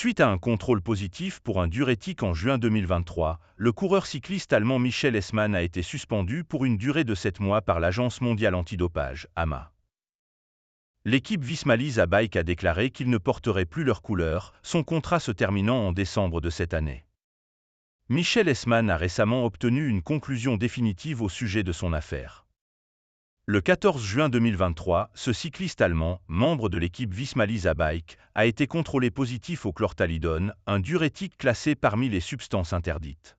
Suite à un contrôle positif pour un diurétique en juin 2023, le coureur cycliste allemand Michel Hessmann a été suspendu pour une durée de 7 mois par l'Agence mondiale antidopage, AMA. L'équipe Visma-Lease Bike a déclaré qu'ils ne porteraient plus leurs couleurs, son contrat se terminant en décembre de cette année. Michel Hessmann a récemment obtenu une conclusion définitive au sujet de son affaire. Le 14 juin 2023, ce cycliste allemand, membre de l'équipe Visma-Lease Bike, a été contrôlé positif au chlorthalidone, un diurétique classé parmi les substances interdites.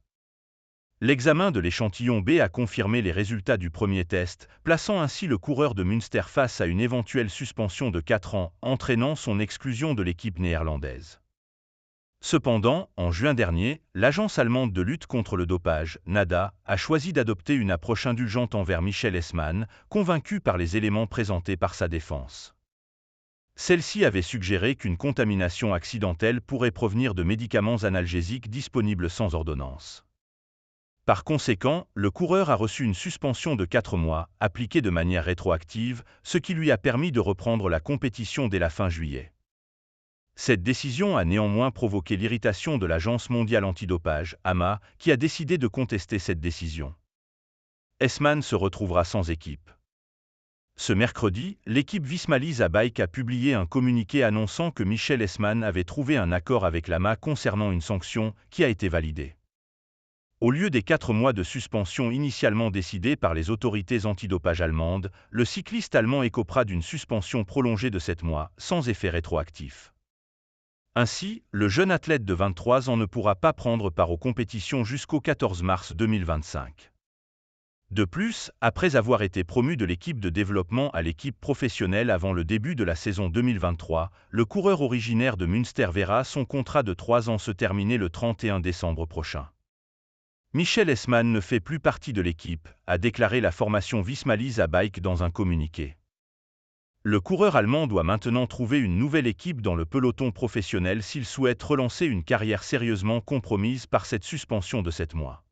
L'examen de l'échantillon B a confirmé les résultats du premier test, plaçant ainsi le coureur de Münster face à une éventuelle suspension de 4 ans, entraînant son exclusion de l'équipe néerlandaise. Cependant, en juin dernier, l'agence allemande de lutte contre le dopage, NADA, a choisi d'adopter une approche indulgente envers Michel Hessmann, convaincu par les éléments présentés par sa défense. Celle-ci avait suggéré qu'une contamination accidentelle pourrait provenir de médicaments analgésiques disponibles sans ordonnance. Par conséquent, le coureur a reçu une suspension de 4 mois, appliquée de manière rétroactive, ce qui lui a permis de reprendre la compétition dès la fin juillet. Cette décision a néanmoins provoqué l'irritation de l'Agence mondiale antidopage, AMA, qui a décidé de contester cette décision. Hessmann se retrouvera sans équipe. Ce mercredi, l'équipe Visma-Lease Bike a publié un communiqué annonçant que Michel Hessmann avait trouvé un accord avec l'AMA concernant une sanction qui a été validée. Au lieu des 4 mois de suspension initialement décidés par les autorités antidopage allemandes, le cycliste allemand écopera d'une suspension prolongée de 7 mois, sans effet rétroactif. Ainsi, le jeune athlète de 23 ans ne pourra pas prendre part aux compétitions jusqu'au 14 mars 2025. De plus, après avoir été promu de l'équipe de développement à l'équipe professionnelle avant le début de la saison 2023, le coureur originaire de Münster verra son contrat de 3 ans se terminer le 31 décembre prochain. Michel Hessmann ne fait plus partie de l'équipe, a déclaré la formation Visma-Lease Bike dans un communiqué. Le coureur allemand doit maintenant trouver une nouvelle équipe dans le peloton professionnel s'il souhaite relancer une carrière sérieusement compromise par cette suspension de 7 mois.